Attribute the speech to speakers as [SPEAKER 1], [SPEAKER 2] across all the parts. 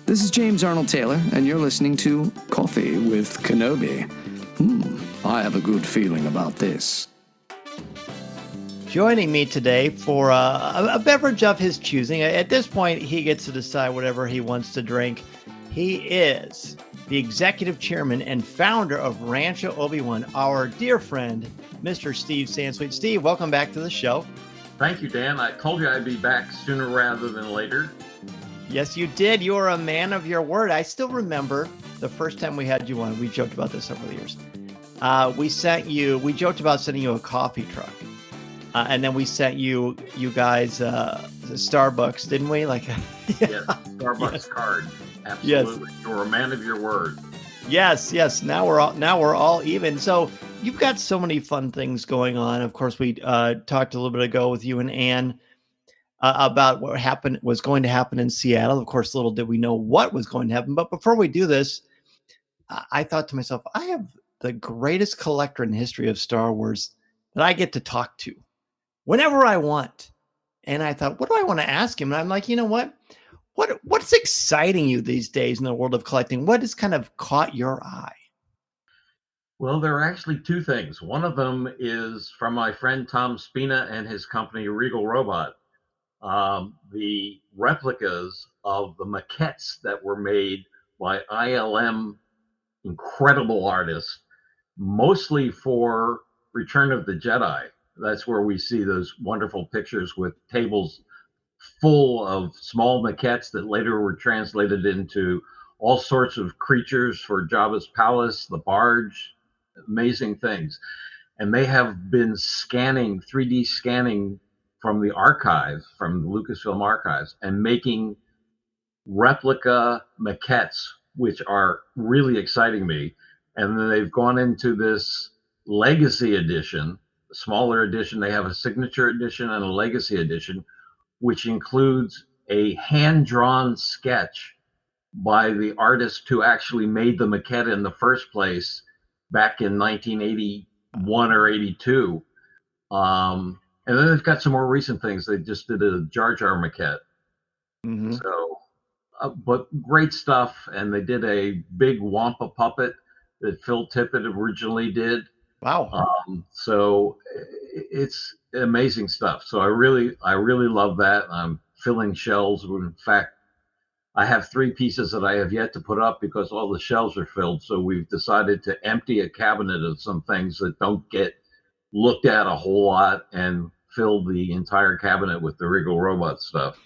[SPEAKER 1] This is James Arnold Taylor, and you're listening to Coffee with Kenobi. I have a good feeling about this.
[SPEAKER 2] Joining me today for a beverage of his choosing. At this point, he gets to decide whatever he wants to drink. He is the executive chairman and founder of Rancho Obi-Wan, our dear friend, Mr. Steve Sansweet. Steve, welcome back to the show.
[SPEAKER 3] Thank you, Dan. I told you I'd be back sooner rather than later.
[SPEAKER 2] Yes, you did. You are a man of your word. I still remember the first time we had you on. We joked about this over the years. We joked about sending you a coffee truck. And then we sent you guys the Starbucks, didn't we? Yes,
[SPEAKER 3] Starbucks card. Absolutely. Yes. You're a man of your word.
[SPEAKER 2] Yes. Now we're all even. So you've got so many fun things going on. Of course, we talked a little bit ago with you and Ann about what was going to happen in Seattle. Of course, little did we know what was going to happen. But before we do this, I thought to myself, I have the greatest collector in the history of Star Wars that I get to talk to whenever I want. And I thought, what do I want to ask him? And I'm like, you know what? What's exciting you these days in the world of collecting? What has kind of caught your eye?
[SPEAKER 3] Well, there are actually two things. One of them is from my friend Tom Spina and his company, Regal Robot. The replicas of the maquettes that were made by ILM incredible artists, mostly for Return of the Jedi. That's where we see those wonderful pictures with tables full of small maquettes that later were translated into all sorts of creatures for Jabba's palace, the barge, amazing things. And they have been 3D scanning from the archive, from the Lucasfilm archives, and making replica maquettes, which are really exciting me. And then they've gone into this legacy edition, a smaller edition. They have a signature edition and a legacy edition, which includes a hand-drawn sketch by the artist who actually made the maquette in the first place back in 1981 or 82. And then they've got some more recent things. They just did a Jar Jar maquette. Mm-hmm. So, but great stuff. And they did a big Wampa puppet that Phil Tippett originally did.
[SPEAKER 2] Wow.
[SPEAKER 3] So it's amazing stuff. So I really love that. I'm filling shelves. In fact, I have 3 pieces that I have yet to put up because all the shelves are filled. So we've decided to empty a cabinet of some things that don't get looked at a whole lot and fill the entire cabinet with the Regal Robot stuff.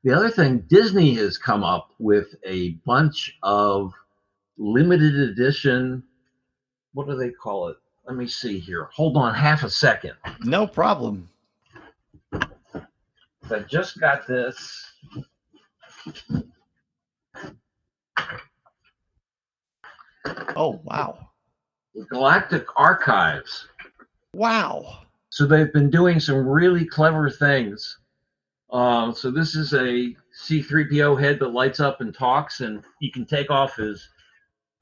[SPEAKER 3] The other thing, Disney has come up with a bunch of limited edition, what do they call it? Let me see here. Hold on half a second.
[SPEAKER 2] No problem.
[SPEAKER 3] I just got this.
[SPEAKER 2] Oh, wow.
[SPEAKER 3] The Galactic Archives.
[SPEAKER 2] Wow.
[SPEAKER 3] So they've been doing some really clever things. So this is a C-3PO head that lights up and talks, and you can take off his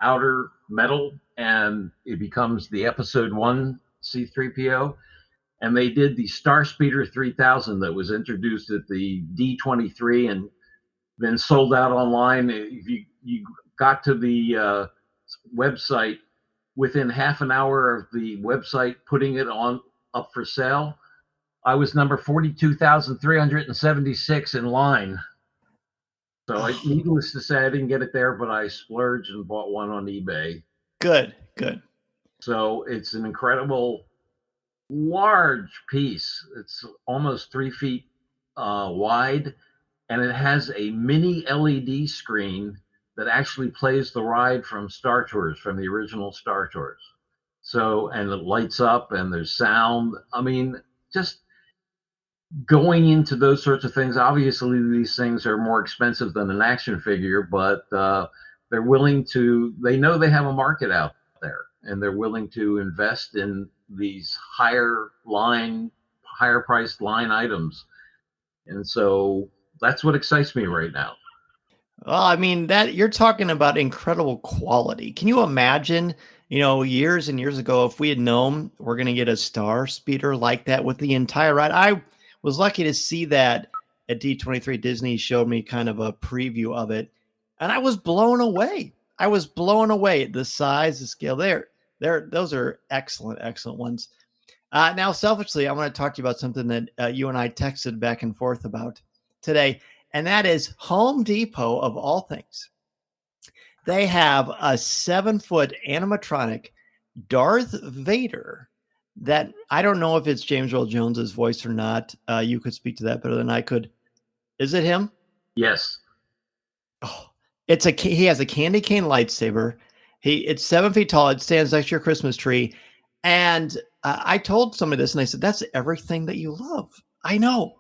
[SPEAKER 3] outer metal and it becomes the episode 1 C-3PO. And they did the Starspeeder 3000 that was introduced at the D23 and then sold out online. If you got to the website within half an hour of the website putting it up for sale, I was number 42,376 in line. So needless to say, I didn't get it there, but I splurged and bought one on eBay.
[SPEAKER 2] Good.
[SPEAKER 3] So it's an incredible large piece. It's almost 3 feet wide, and it has a mini LED screen that actually plays the ride from Star Tours, from the original Star Tours. So, and it lights up and there's sound. I mean, just going into those sorts of things. Obviously, these things are more expensive than an action figure, but they're willing to, they know they have a market out there, and they're willing to invest in these higher priced line items. And so that's what excites me right now.
[SPEAKER 2] Well, I mean, that you're talking about incredible quality. Can you imagine, years and years ago, if we had known we're going to get a Star Speeder like that with the entire ride? I was lucky to see that at D23. Disney showed me kind of a preview of it. and I was blown away. I was blown away. The size, the scale. Those are excellent ones. Now, selfishly, I want to talk to you about something that you and I texted back and forth about today, and that is Home Depot, of all things. They have a 7-foot animatronic Darth Vader that I don't know if it's James Earl Jones's voice or not. You could speak to that better than I could. Is it him?
[SPEAKER 3] Yes.
[SPEAKER 2] Oh, he has a candy cane lightsaber. It's 7 feet tall. It stands next to your Christmas tree. And I told somebody this, and they said, "That's everything that you love." I know.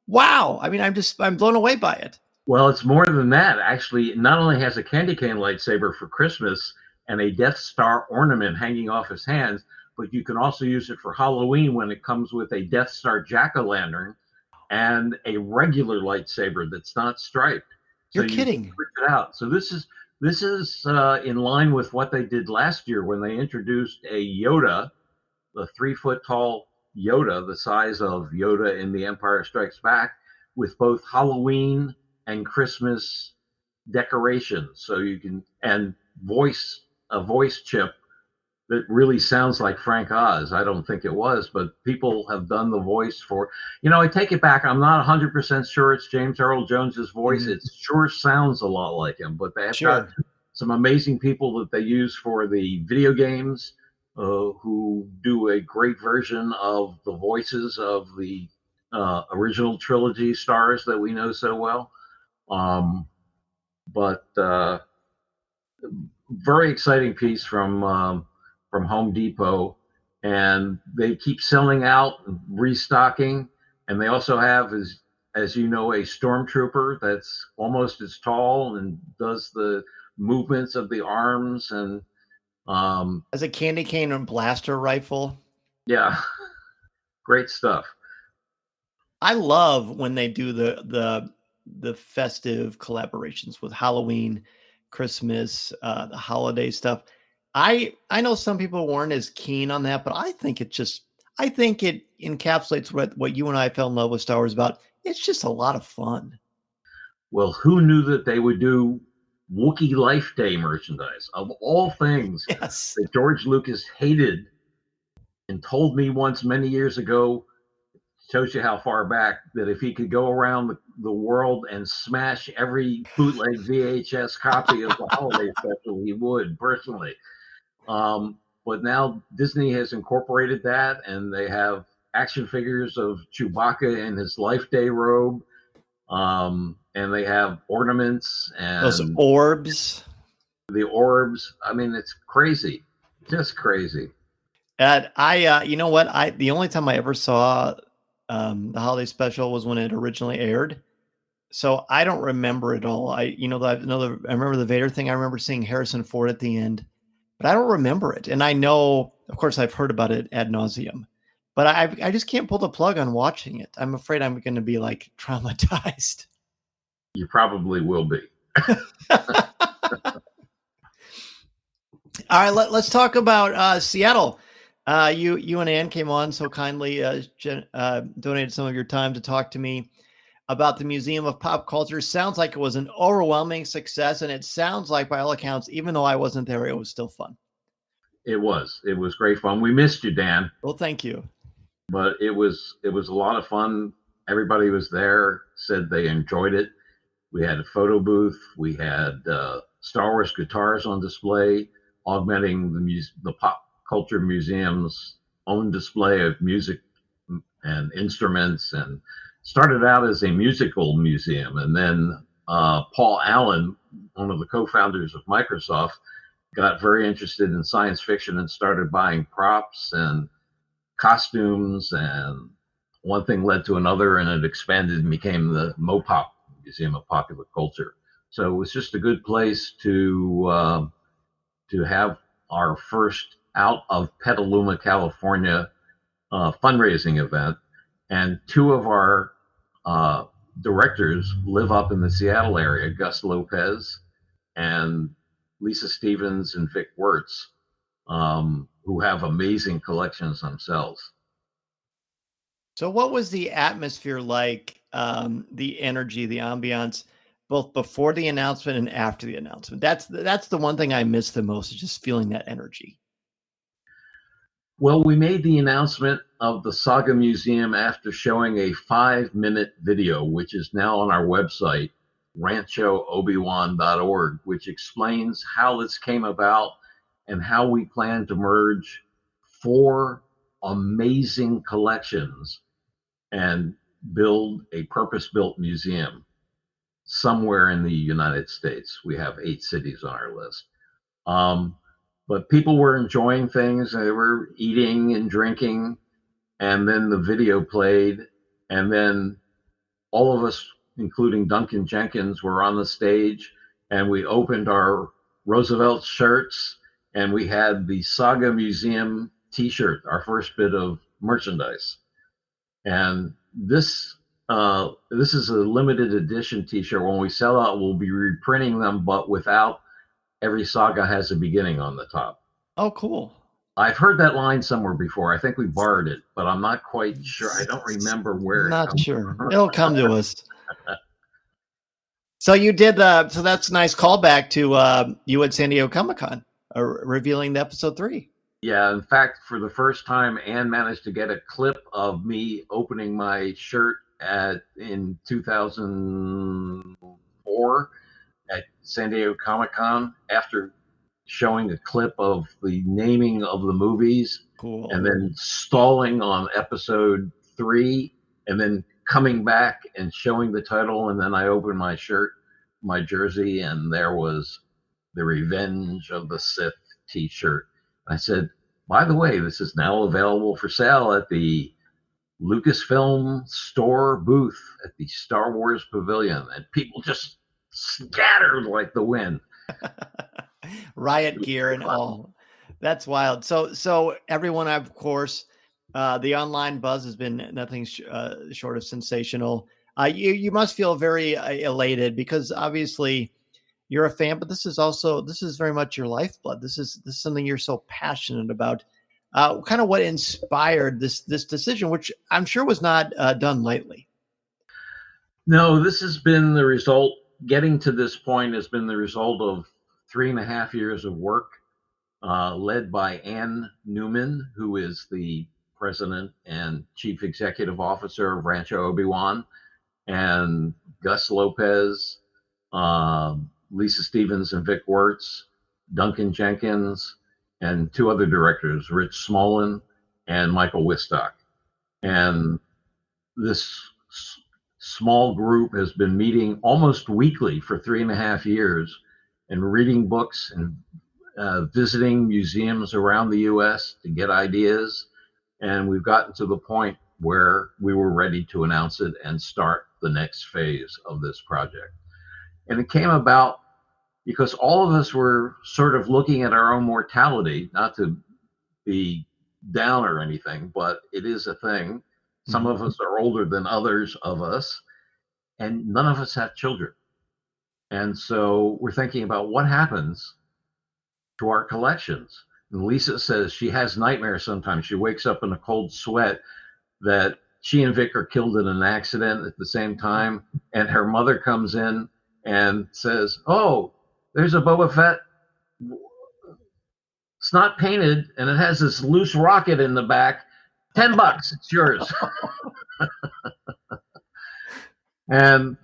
[SPEAKER 2] Wow. I mean, I'm blown away by it.
[SPEAKER 3] Well, it's more than that. Actually, it not only has a candy cane lightsaber for Christmas and a Death Star ornament hanging off his hands, but you can also use it for Halloween when it comes with a Death Star jack-o'-lantern and a regular lightsaber that's not striped. So
[SPEAKER 2] You're kidding.
[SPEAKER 3] switch it out. So this is in line with what they did last year when they introduced a Yoda, the 3-foot tall Yoda, the size of Yoda in The Empire Strikes Back, with both Halloween and Christmas decorations. So you can, and a voice chip that really sounds like Frank Oz. I don't think it was, but people have done the voice for, I take it back. I'm not 100% sure it's James Earl Jones's voice.
[SPEAKER 2] Mm-hmm.
[SPEAKER 3] It sure sounds a lot like him, but they have got some amazing people that they use for the video games who do a great version of the voices of the original trilogy stars that we know so well. But very exciting piece from Home Depot, and they keep selling out, restocking, and they also have, as you know, a stormtrooper that's almost as tall and does the movements of the arms, and
[SPEAKER 2] as a candy cane and blaster rifle.
[SPEAKER 3] Yeah, great stuff.
[SPEAKER 2] I love when they do the festive collaborations with Halloween, Christmas, the holiday stuff. I know some people weren't as keen on that, but I think it encapsulates what you and I fell in love with Star Wars about. It's just a lot of fun.
[SPEAKER 3] Well, who knew that they would do Wookiee Life Day merchandise? Of all things,
[SPEAKER 2] yes,
[SPEAKER 3] that George Lucas hated and told me once many years ago, shows you how far back, that if he could go around the world and smash every bootleg VHS copy of the holiday special, he would personally. But now Disney has incorporated that, and they have action figures of Chewbacca in his Life Day robe, and they have ornaments and
[SPEAKER 2] those orbs.
[SPEAKER 3] The orbs. I mean, it's crazy, just crazy.
[SPEAKER 2] And you know what? The only time I ever saw the holiday special was when it originally aired. So I don't remember it all. I remember the Vader thing. I remember seeing Harrison Ford at the end, but I don't remember it. And I know, of course, I've heard about it ad nauseum, but I just can't pull the plug on watching it. I'm afraid I'm going to be like traumatized.
[SPEAKER 3] You probably will be.
[SPEAKER 2] All right, let's talk about Seattle. You and Ann came on so kindly, donated some of your time to talk to me about the Museum of Pop Culture. Sounds like it was an overwhelming success, and it sounds like, by all accounts, even though I wasn't there, it was still fun.
[SPEAKER 3] It was great fun. We missed you, Dan.
[SPEAKER 2] Well, thank you.
[SPEAKER 3] But it was a lot of fun. Everybody was there, said they enjoyed it. We had a photo booth. We had Star Wars guitars on display, augmenting the Pop Culture Museum's own display of music and instruments, and started out as a musical museum. And then Paul Allen, one of the co-founders of Microsoft, got very interested in science fiction and started buying props and costumes, and one thing led to another, and it expanded and became the MoPop, Museum of Popular Culture. So it was just a good place to have our first out of Petaluma, California fundraising event. And two of our directors live up in the Seattle area, Gus Lopez and Lisa Stevens and Vic Wirtz, who have amazing collections themselves.
[SPEAKER 2] So what was the atmosphere like, the energy, the ambiance both before the announcement and after the announcement. That's the one thing I miss the most, is just feeling that energy.
[SPEAKER 3] Well, we made the announcement of the Saga Museum after showing a 5-minute video, which is now on our website, ranchoobiwan.org, which explains how this came about and how we plan to merge 4 amazing collections and build a purpose-built museum somewhere in the United States. We have 8 cities on our list. But people were enjoying things. They were eating and drinking. And then the video played. And then all of us, including Duncan Jenkins, were on the stage. And we opened our Roosevelt shirts. And we had the Saga Museum t-shirt, our first bit of merchandise. And this is a limited edition t-shirt. When we sell out, we'll be reprinting them, but without every saga has a beginning on the top.
[SPEAKER 2] Oh, cool.
[SPEAKER 3] I've heard that line somewhere before. I think we borrowed it, but I'm not quite sure. I don't remember where.
[SPEAKER 2] Not sure. It'll come to us. So you did so that's a nice callback to you at San Diego Comic-Con, revealing the episode 3.
[SPEAKER 3] Yeah, in fact, for the first time, Anne managed to get a clip of me opening my shirt in 2004 at San Diego Comic-Con after showing a clip of the naming of the movies.
[SPEAKER 2] Cool.
[SPEAKER 3] And then stalling on episode 3 and then coming back and showing the title. And then I opened my shirt, my jersey, and there was the Revenge of the Sith t-shirt. I said, by the way, this is now available for sale at the Lucasfilm store booth at the Star Wars Pavilion. And people just scattered like the wind.
[SPEAKER 2] Riot gear and all. That's wild. So everyone, of course, the online buzz has been nothing short of sensational. You must feel very elated, because obviously you're a fan, but this is very much your lifeblood. This is something you're so passionate about. Kind of what inspired this decision, which I'm sure was not done lightly.
[SPEAKER 3] No, this has been the result. Getting to this point has been the result of 3.5 years of work, led by Ann Newman, who is the president and chief executive officer of Rancho Obi-Wan, and Gus Lopez, Lisa Stevens and Vic Wirtz, Duncan Jenkins, and 2 other directors, Rich Smolin and Michael Wistock. And this small group has been meeting almost weekly for 3.5 years and reading books and visiting museums around the U.S. to get ideas. And we've gotten to the point where we were ready to announce it and start the next phase of this project. And it came about because all of us were sort of looking at our own mortality, not to be down or anything, but it is a thing. Some of us are older than others of us, and none of us have children. And so we're thinking about what happens to our collections. And Lisa says she has nightmares sometimes. She wakes up in a cold sweat that she and Vic are killed in an accident at the same time. And her mother comes in and says, "Oh, there's a Boba Fett. It's not painted, and it has this loose rocket in the back. $10, it's yours." And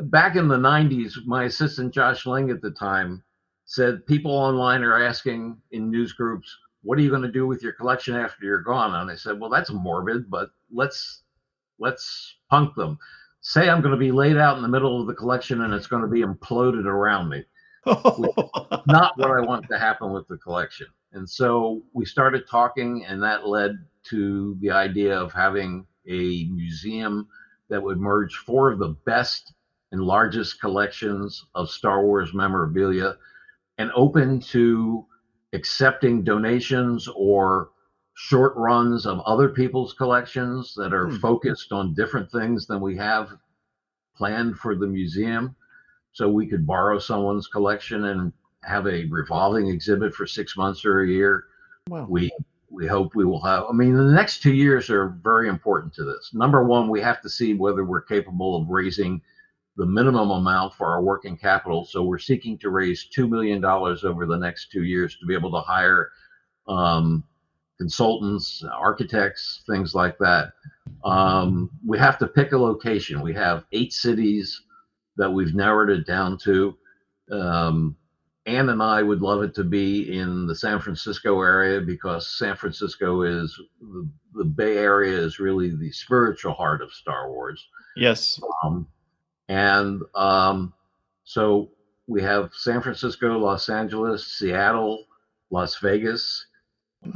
[SPEAKER 3] back in the 90s, my assistant Josh Ling at the time said people online are asking in news groups, "What are you going to do with your collection after you're gone?" And I said, "Well, that's morbid, but let's punk them. Say I'm going to be laid out in the middle of the collection and it's going to be imploded around me." Not what I want to happen with the collection. And so we started talking, and that led to the idea of having a museum that would merge 4 of the best and largest collections of Star Wars memorabilia and open to accepting donations or short runs of other people's collections that are focused on different things than we have planned for the museum. So we could borrow someone's collection and have a revolving exhibit for 6 months or a year.
[SPEAKER 2] Wow.
[SPEAKER 3] We hope we will have, I mean, the next 2 years are very important to this. Number one, we have to see whether we're capable of raising the minimum amount for our working capital. So we're seeking to raise $2 million over the next 2 years to be able to hire consultants, architects, things like that. We have to pick a location. We have 8 cities that we've narrowed it down to. Ann and I would love it to be in the San Francisco area, because San Francisco is the Bay Area is really the spiritual heart of Star Wars.
[SPEAKER 2] Yes.
[SPEAKER 3] So we have San Francisco, Los Angeles, Seattle, Las Vegas,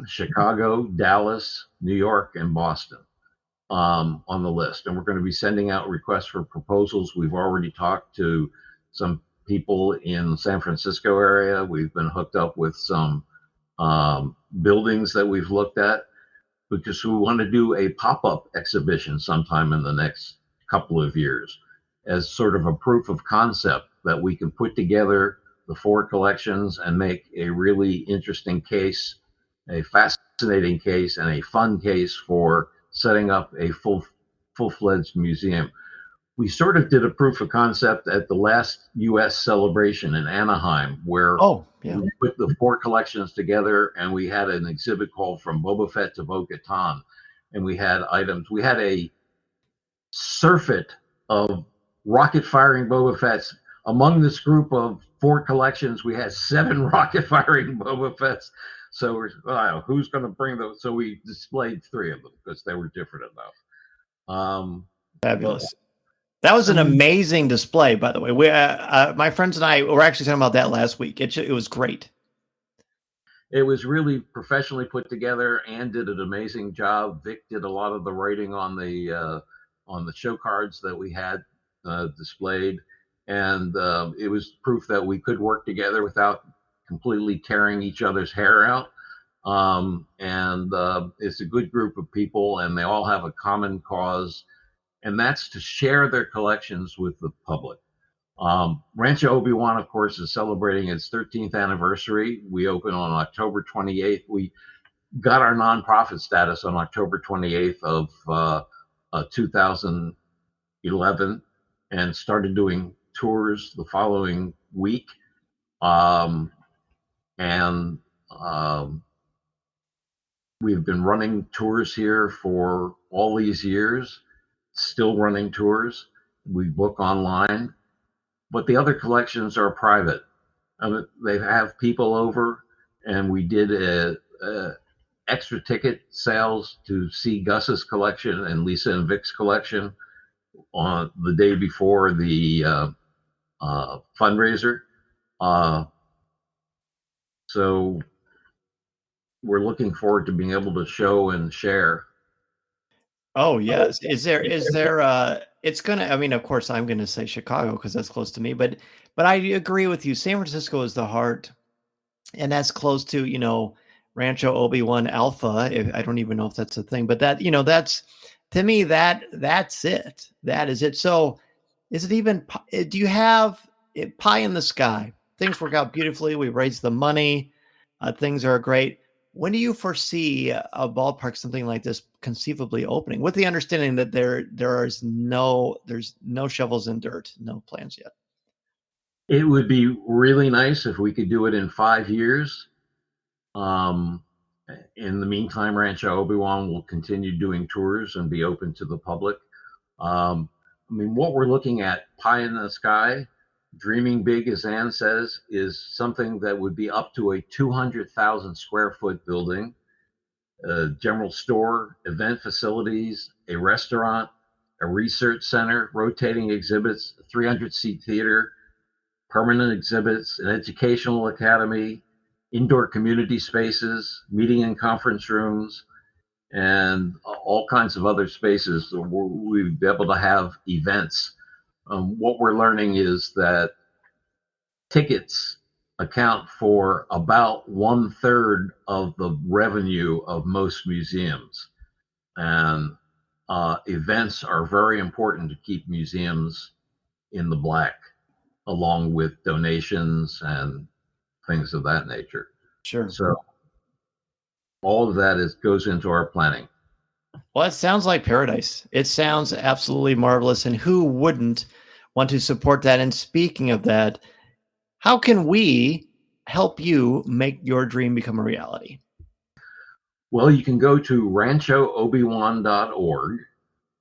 [SPEAKER 3] Chicago, Dallas, New York, and Boston on the list. And we're going to be sending out requests for proposals. We've already talked to some people in the San Francisco area. We've been hooked up with some buildings that we've looked at, because we want to do a pop-up exhibition sometime in the next couple of years as sort of a proof of concept that we can put together the 4 collections and make a really interesting case, a fascinating case, and a fun case for setting up a full-fledged museum. We sort of did a proof of concept at the last U.S. celebration in Anaheim, where we put the 4 collections together, and we had an exhibit called From Boba Fett to Bo-Katan. And we had items. We had a surfeit of rocket-firing Boba Fett's. Among this group of 4 collections, we had 7 rocket-firing Boba Fett's. So who's going to bring those? So we displayed 3 of them because they were different enough.
[SPEAKER 2] Fabulous. That was an amazing display, by the way. We, my friends and I were actually talking about that last week. It was great.
[SPEAKER 3] It was really professionally put together. Ann did an amazing job. Vic did a lot of the writing on the show cards that we had displayed, and it was proof that we could work together without completely tearing each other's hair out. It's a good group of people, and they all have a common cause, and that's to share their collections with the public. Rancho Obi-Wan, of course, is celebrating its 13th anniversary. We opened on October 28th. We got our nonprofit status on October 28th of 2011 and started doing tours the following week. We've been running tours here for all these years, still running tours. We book online, but the other collections are private. They have people over, and we did extra ticket sales to see Gus's collection and Lisa and Vic's collection on the day before the fundraiser. So we're looking forward to being able to show and share.
[SPEAKER 2] Oh, yes. Is there it's going to, I mean, of course I'm going to say Chicago because that's close to me, but I agree with you. San Francisco is the heart, and that's close to, Rancho Obi-Wan Alpha. I don't even know if that's a thing, but that, that's, to me, that's it. That is it. So is it even, do you have it, pie in the sky? Things work out beautifully. We raised the money. Things are great. When do you foresee a ballpark, something like this, conceivably opening, with the understanding that there's no shovels in dirt, no plans yet?
[SPEAKER 3] It would be really nice if we could do it in 5 years. In the meantime, Rancho Obi-Wan will continue doing tours and be open to the public. What we're looking at, pie in the sky, dreaming big, as Ann says, is something that would be up to a 200,000 square foot building, a general store, event facilities, a restaurant, a research center, rotating exhibits, a 300-seat theater, permanent exhibits, an educational academy, indoor community spaces, meeting and conference rooms, and all kinds of other spaces. We'd be able to have events. What we're learning is that tickets account for about 1/3 of the revenue of most museums. And events are very important to keep museums in the black, along with donations and things of that nature.
[SPEAKER 2] Sure.
[SPEAKER 3] So all of that goes into our planning.
[SPEAKER 2] Well, it sounds like paradise. It sounds absolutely marvelous. And who wouldn't want to support that. And speaking of that, how can we help you make your dream become a reality?
[SPEAKER 3] Well, you can go to ranchoobiwan.org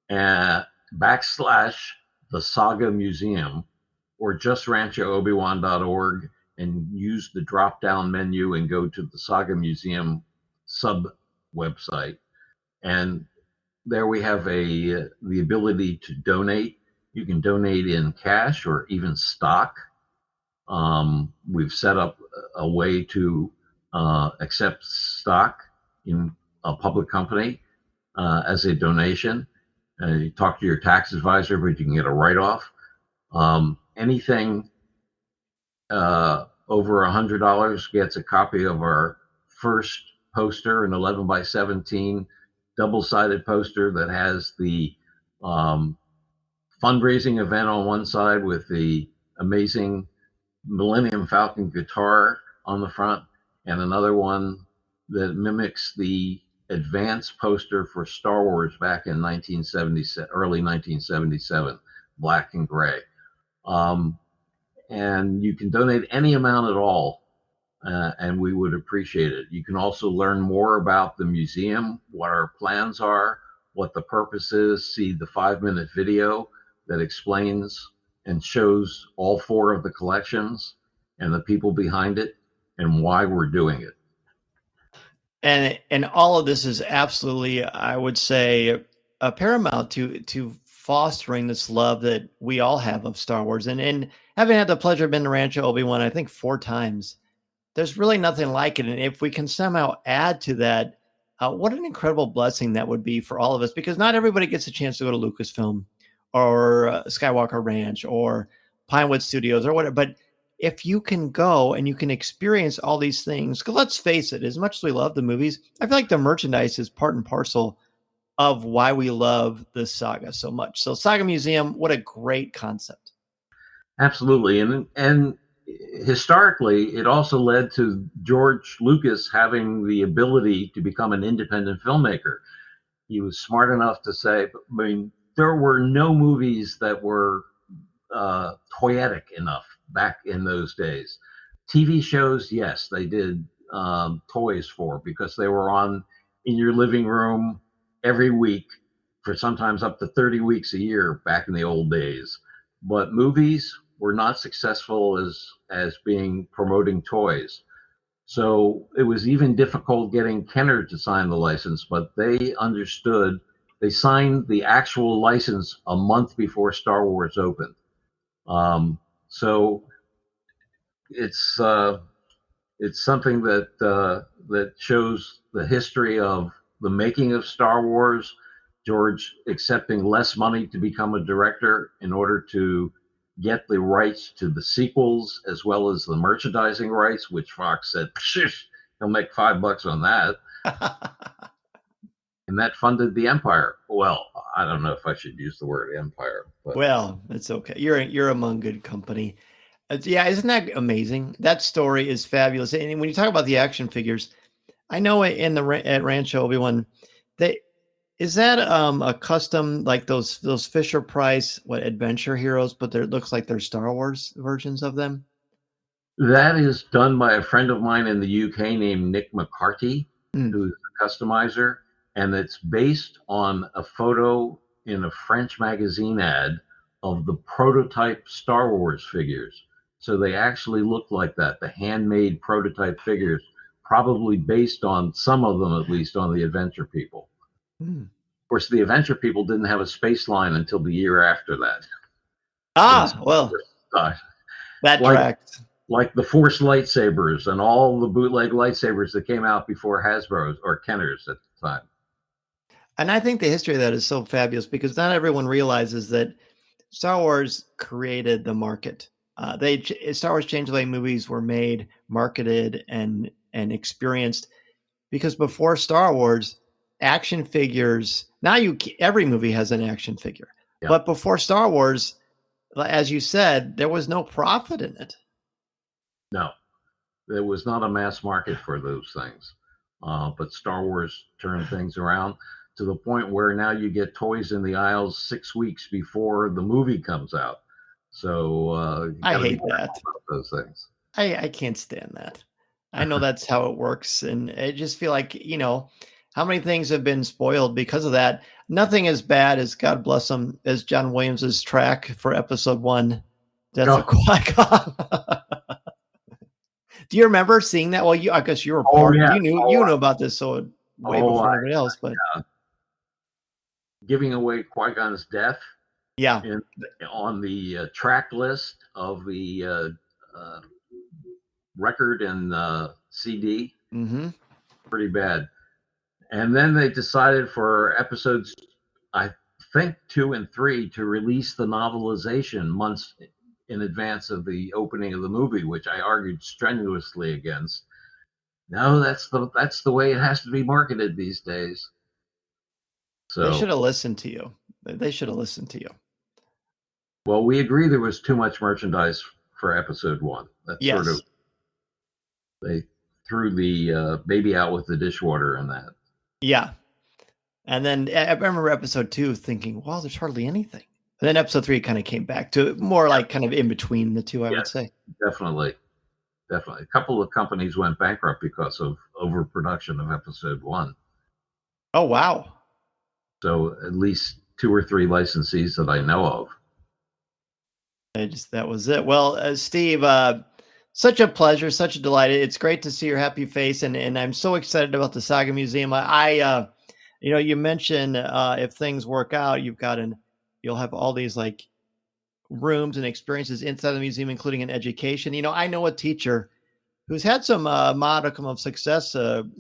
[SPEAKER 3] / the Saga Museum, or just ranchoobiwan.org and use the drop down menu and go to the Saga Museum sub website. And there we have the ability to donate. You can donate in cash or even stock. We've set up a way to accept stock in a public company as a donation. You talk to your tax advisor, but you can get a write-off. Anything over $100 gets a copy of our first poster, an 11 by 17 double-sided poster that has the fundraising event on one side with the amazing Millennium Falcon guitar on the front, and another one that mimics the advance poster for Star Wars back in 1977, early 1977, black and gray. And you can donate any amount at all, and we would appreciate it. You can also learn more about the museum, what our plans are, what the purpose is, see the 5-minute video that explains and shows all 4 of the collections and the people behind it and why we're doing it.
[SPEAKER 2] And all of this is absolutely, I would say, paramount to fostering this love that we all have of Star Wars. And having had the pleasure of being to Rancho Obi-Wan, I think 4 times, there's really nothing like it. And if we can somehow add to that, what an incredible blessing that would be for all of us, because not everybody gets a chance to go to Lucasfilm or Skywalker Ranch or Pinewood Studios or whatever. But if you can go and you can experience all these things, because let's face it, as much as we love the movies, I feel like the merchandise is part and parcel of why we love this saga so much. So Saga Museum, what a great concept.
[SPEAKER 3] Absolutely. And historically, it also led to George Lucas having the ability to become an independent filmmaker. He was smart enough to say, I mean, there were no movies that were toyetic enough back in those days. TV shows, yes, they did toys for, because they were on in your living room every week for sometimes up to 30 weeks a year back in the old days. But movies were not successful as being promoting toys. So it was even difficult getting Kenner to sign the license, but they understood. They signed the actual license a month before Star Wars opened. So it's something that shows the history of the making of Star Wars. George accepting less money to become a director in order to get the rights to the sequels as well as the merchandising rights, which Fox said, he'll make $5 on that. And that funded the empire. Well, I don't know if I should use the word empire, but
[SPEAKER 2] well, it's okay. You're among good company. Yeah, isn't that amazing? That story is fabulous. And when you talk about the action figures, I know at Rancho Obi-Wan, is that a custom, like those Fisher Price adventure heroes, but it looks like they're Star Wars versions of them?
[SPEAKER 3] that is done by a friend of mine in the UK named Nick McCarthy, who's a customizer, and it's based on a photo in a French magazine ad of the prototype Star Wars figures. So they actually look like that, the handmade prototype figures, probably based on some of them, at least, on the Adventure People. Of course, the Adventure People didn't have a space line until the year after that.
[SPEAKER 2] Well, that tracks.
[SPEAKER 3] Like the Force lightsabers and all the bootleg lightsabers that came out before Hasbro's or Kenner's at the time.
[SPEAKER 2] And I think the history of that is so fabulous, because not everyone realizes that Star Wars created the market. Star Wars changed the way movies were made, marketed, and experienced. Because before Star Wars, action figures. Now every movie has an action figure,
[SPEAKER 3] Yeah.
[SPEAKER 2] But before Star Wars, as you said, there was no profit in it.
[SPEAKER 3] No, there was not a mass market for those things. But Star Wars turned things around to the point where now you get toys in the aisles 6 weeks before the movie comes out. So you
[SPEAKER 2] I
[SPEAKER 3] gotta be
[SPEAKER 2] hate
[SPEAKER 3] careful
[SPEAKER 2] that.
[SPEAKER 3] about those things.
[SPEAKER 2] I can't stand that. I know that's how it works. And I just feel like, how many things have been spoiled because of that? Nothing as bad as, God bless him, as John Williams's track for episode 1, Death of
[SPEAKER 3] No.
[SPEAKER 2] Qui-Gon. Do you remember seeing that? Well, I guess you were
[SPEAKER 3] Oh
[SPEAKER 2] part.
[SPEAKER 3] yeah.
[SPEAKER 2] You knew about this so way before anybody else. But
[SPEAKER 3] giving away Qui-Gon's death
[SPEAKER 2] yeah,
[SPEAKER 3] on the track list of the record and CD.
[SPEAKER 2] mm-hmm.
[SPEAKER 3] Pretty bad. And then they decided for episodes, I think 2 and 3, to release the novelization months in advance of the opening of the movie, which I argued strenuously against. No, that's the way it has to be marketed these days. So
[SPEAKER 2] They should have listened to you. They should have listened to you.
[SPEAKER 3] Well, we agree there was too much merchandise for episode 1. That's
[SPEAKER 2] yes.
[SPEAKER 3] sort of, they threw the baby out with the dishwater in that.
[SPEAKER 2] Yeah. And then I remember episode 2 thinking, well, there's hardly anything. And then episode 3 kind of came back to more like kind of in between the two, I would say.
[SPEAKER 3] Definitely. A couple of companies went bankrupt because of overproduction of episode 1.
[SPEAKER 2] Oh, wow.
[SPEAKER 3] So at least 2 or 3 licensees that I know of.
[SPEAKER 2] That was it. Well, Steve, such a pleasure, such a delight. It's great to see your happy face, and I'm so excited about the Saga Museum. You mentioned if things work out, you'll have all these like rooms and experiences inside the museum, including an education. I know a teacher who's had some modicum of success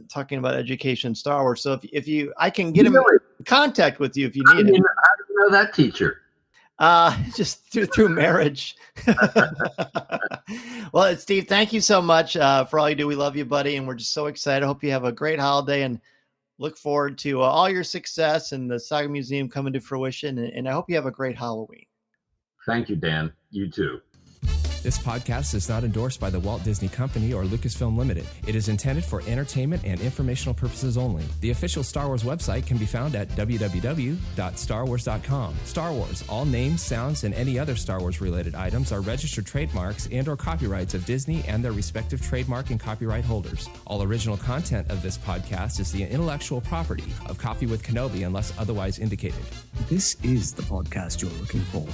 [SPEAKER 2] talking about education in Star Wars. So if I can get him in contact with you if you need him.
[SPEAKER 3] How do you know that teacher?
[SPEAKER 2] Just through marriage. Well, Steve, thank you so much for all you do. We love you, buddy, and we're just so excited. I hope you have a great holiday and look forward to all your success and the Saga Museum coming to fruition. And I hope you have a great Halloween.
[SPEAKER 3] Thank you, Dan. You too.
[SPEAKER 4] This podcast is not endorsed by the Walt Disney Company or Lucasfilm Limited. It is intended for entertainment and informational purposes only. The official Star Wars website can be found at www.starwars.com. Star Wars, all names, sounds, and any other Star Wars-related items are registered trademarks and/or copyrights of Disney and their respective trademark and copyright holders. All original content of this podcast is the intellectual property of Coffee with Kenobi unless otherwise indicated.
[SPEAKER 1] This is the podcast you're looking for.